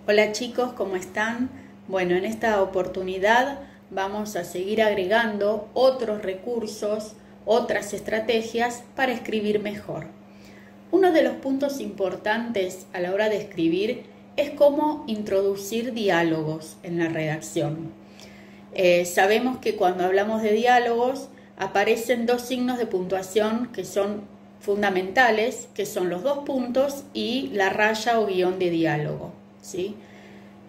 Hola chicos, ¿cómo están? Bueno, en esta oportunidad vamos a seguir agregando otros recursos, otras estrategias para escribir mejor. Uno de los puntos importantes a la hora de escribir es cómo introducir diálogos en la redacción. Sabemos que cuando hablamos de diálogos aparecen dos signos de puntuación que son fundamentales, que son los dos puntos y la raya o guión de diálogo, ¿sí?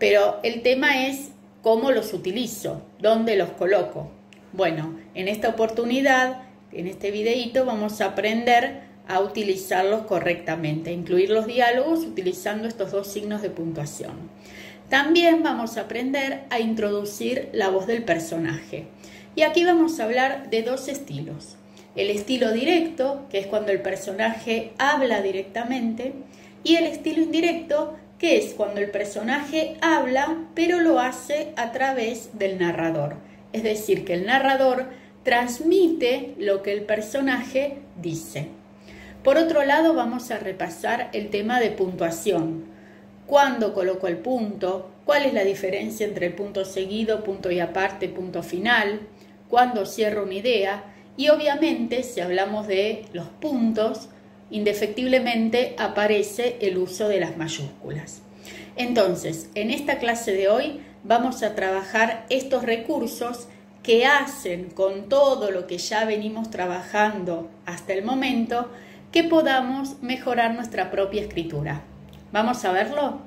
Pero el tema es cómo los utilizo, dónde los coloco. Bueno, en esta oportunidad, en este videíto, vamos a aprender a utilizarlos correctamente, a incluir los diálogos utilizando estos dos signos de puntuación. También vamos a aprender a introducir la voz del personaje. Y aquí vamos a hablar de dos estilos. El estilo directo, que es cuando el personaje habla directamente, y el estilo indirecto, que es cuando el personaje habla, pero lo hace a través del narrador. Es decir, que el narrador transmite lo que el personaje dice. Por otro lado, vamos a repasar el tema de puntuación. ¿Cuándo coloco el punto? ¿Cuál es la diferencia entre el punto seguido, punto y aparte, punto final? ¿Cuándo cierro una idea? Y obviamente, si hablamos de los puntos, indefectiblemente aparece el uso de las mayúsculas. Entonces, en esta clase de hoy vamos a trabajar estos recursos que hacen con todo lo que ya venimos trabajando hasta el momento que podamos mejorar nuestra propia escritura. ¿Vamos a verlo?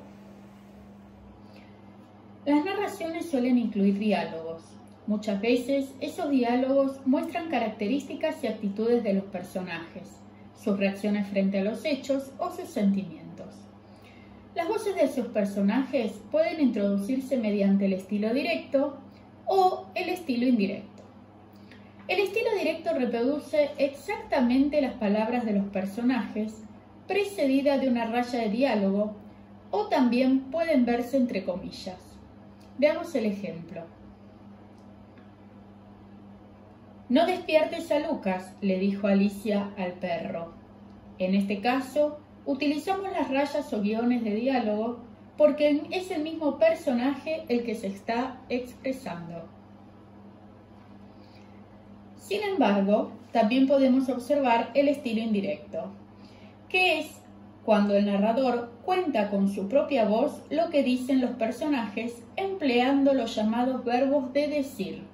Las narraciones suelen incluir diálogos. Muchas veces esos diálogos muestran características y actitudes de los personajes, sus reacciones frente a los hechos o sus sentimientos. Las voces de sus personajes pueden introducirse mediante el estilo directo o el estilo indirecto. El estilo directo reproduce exactamente las palabras de los personajes, precedida de una raya de diálogo, o también pueden verse entre comillas. Veamos el ejemplo. No despiertes a Lucas, le dijo Alicia al perro. En este caso, utilizamos las rayas o guiones de diálogo porque es el mismo personaje el que se está expresando. Sin embargo, también podemos observar el estilo indirecto, que es cuando el narrador cuenta con su propia voz lo que dicen los personajes empleando los llamados verbos de decir.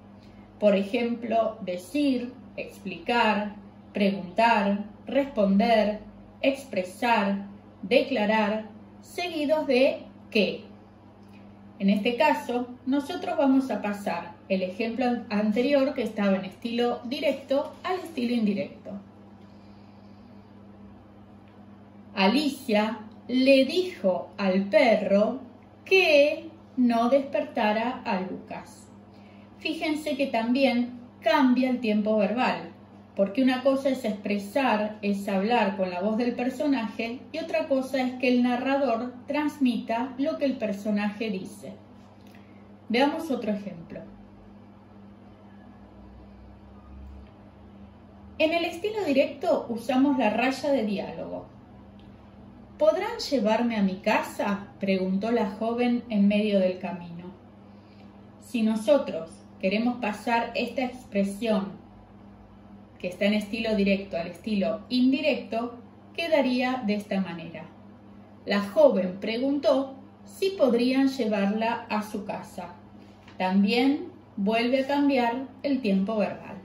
Por ejemplo, decir, explicar, preguntar, responder, expresar, declarar, seguidos de qué. En este caso, nosotros vamos a pasar el ejemplo anterior que estaba en estilo directo al estilo indirecto. Alicia le dijo al perro que no despertara a Lucas. Fíjense que también cambia el tiempo verbal, porque una cosa es expresar, es hablar con la voz del personaje, y otra cosa es que el narrador transmita lo que el personaje dice. Veamos otro ejemplo. En el estilo directo usamos la raya de diálogo. ¿Podrán llevarme a mi casa?, preguntó la joven en medio del camino. Si nosotros queremos pasar esta expresión que está en estilo directo al estilo indirecto, quedaría de esta manera. La joven preguntó si podrían llevarla a su casa. También vuelve a cambiar el tiempo verbal.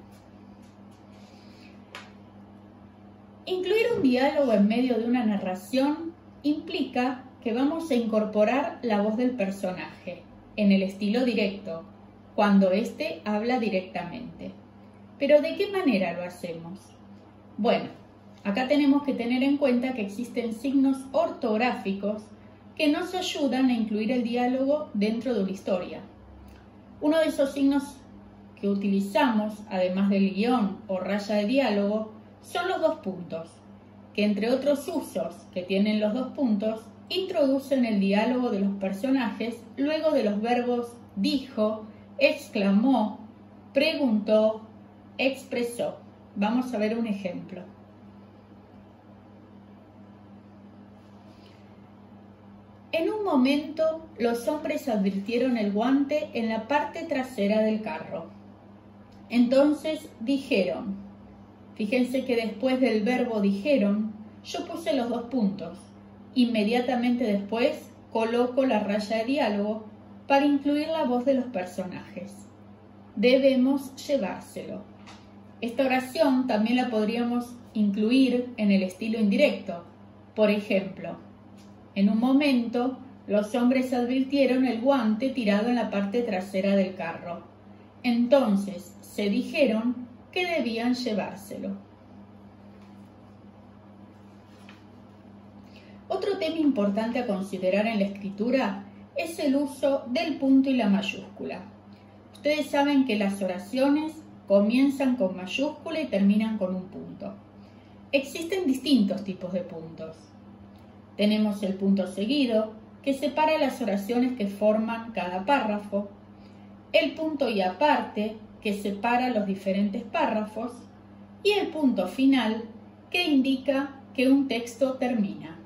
Incluir un diálogo en medio de una narración implica que vamos a incorporar la voz del personaje en el estilo directo, cuando éste habla directamente. ¿Pero de qué manera lo hacemos? Bueno, acá tenemos que tener en cuenta que existen signos ortográficos que nos ayudan a incluir el diálogo dentro de una historia. Uno de esos signos que utilizamos, además del guión o raya de diálogo, son los dos puntos, que entre otros usos que tienen los dos puntos, introducen el diálogo de los personajes luego de los verbos dijo, exclamó, preguntó, expresó. Vamos a ver un ejemplo. En un momento, los hombres advirtieron el guante en la parte trasera del carro. Entonces dijeron, fíjense que después del verbo dijeron, yo puse los 2 puntos. Inmediatamente después coloco la raya de diálogo para incluir la voz de los personajes. Debemos llevárselo. Esta oración también la podríamos incluir en el estilo indirecto. Por ejemplo, en un momento, los hombres advirtieron el guante tirado en la parte trasera del carro. Entonces, se dijeron que debían llevárselo. Otro tema importante a considerar en la escritura es el uso del punto y la mayúscula. Ustedes saben que las oraciones comienzan con mayúscula y terminan con un punto. Existen distintos tipos de puntos. Tenemos el punto seguido, que separa las oraciones que forman cada párrafo, el punto y aparte, que separa los diferentes párrafos, y el punto final, que indica que un texto termina.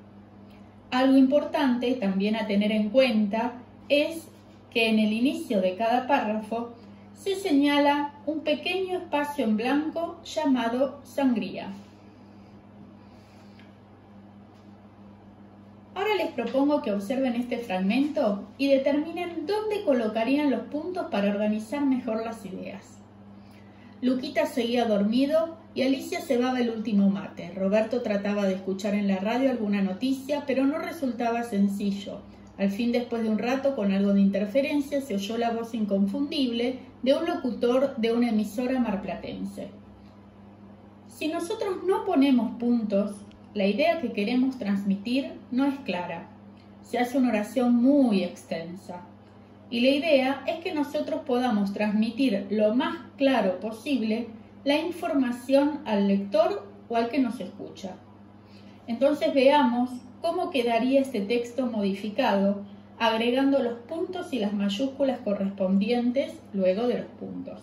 Algo importante también a tener en cuenta es que en el inicio de cada párrafo se señala un pequeño espacio en blanco llamado sangría. Ahora les propongo que observen este fragmento y determinen dónde colocarían los puntos para organizar mejor las ideas. Luquita seguía dormido y Alicia cebaba el último mate. Roberto trataba de escuchar en la radio alguna noticia, pero no resultaba sencillo. Al fin, después de un rato, con algo de interferencia, se oyó la voz inconfundible de un locutor de una emisora marplatense. Si nosotros no ponemos puntos, la idea que queremos transmitir no es clara. Se hace una oración muy extensa. Y la idea es que nosotros podamos transmitir lo más claro posible la información al lector o al que nos escucha. Entonces veamos cómo quedaría este texto modificado, agregando los puntos y las mayúsculas correspondientes luego de los puntos.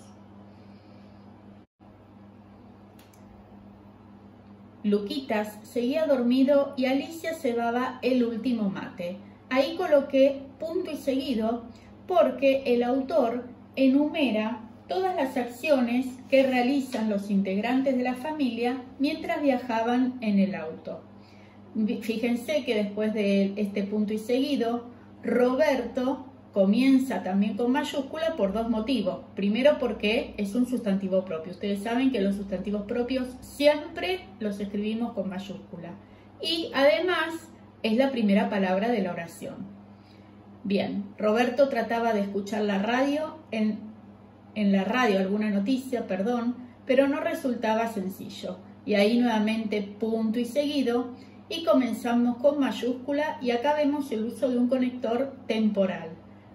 Luquitas seguía dormido y Alicia cebaba el último mate. Ahí coloqué punto y seguido porque el autor enumera todas las acciones que realizan los integrantes de la familia mientras viajaban en el auto. Fíjense que después de este punto y seguido, Roberto comienza también con mayúscula por 2 motivos. Primero, porque es un sustantivo propio. Ustedes saben que los sustantivos propios siempre los escribimos con mayúscula. Y además es la primera palabra de la oración. Bien, Roberto trataba de escuchar la radio, en la radio alguna noticia, pero no resultaba sencillo. Y ahí nuevamente punto y seguido, y comenzamos con mayúscula, y acá vemos el uso de un conector temporal.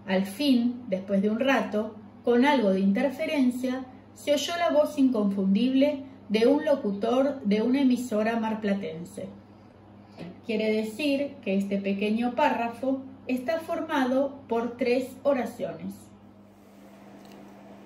Al fin, después de un rato, con algo de interferencia, se oyó la voz inconfundible de un locutor de una emisora marplatense. Quiere decir que este pequeño párrafo está formado por 3 oraciones.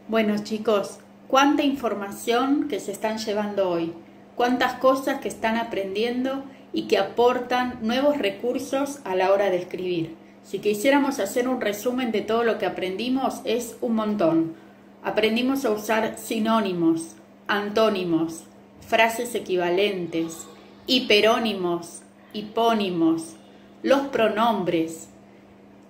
Bueno, chicos, cuánta información que se están llevando hoy, cuántas cosas que están aprendiendo y que aportan nuevos recursos a la hora de escribir. Si quisiéramos hacer un resumen de todo lo que aprendimos, es un montón. Aprendimos a usar sinónimos, antónimos, frases equivalentes, hiperónimos, hipónimos, los pronombres,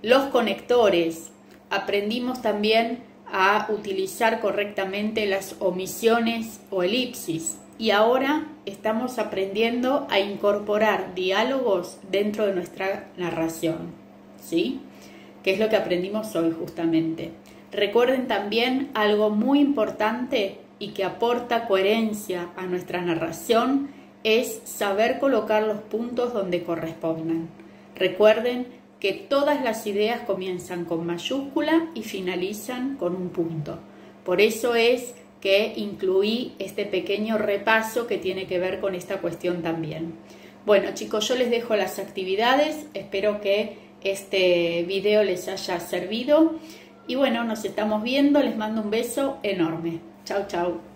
los conectores. Aprendimos también a utilizar correctamente las omisiones o elipsis. Y ahora estamos aprendiendo a incorporar diálogos dentro de nuestra narración, ¿sí? Que es lo que aprendimos hoy justamente. Recuerden también algo muy importante y que aporta coherencia a nuestra narración es saber colocar los puntos donde correspondan. Recuerden que todas las ideas comienzan con mayúscula y finalizan con un punto. Por eso es que incluí este pequeño repaso que tiene que ver con esta cuestión también. Bueno, chicos, yo les dejo las actividades, espero que este video les haya servido y bueno, nos estamos viendo, les mando un beso enorme. Chau, chau.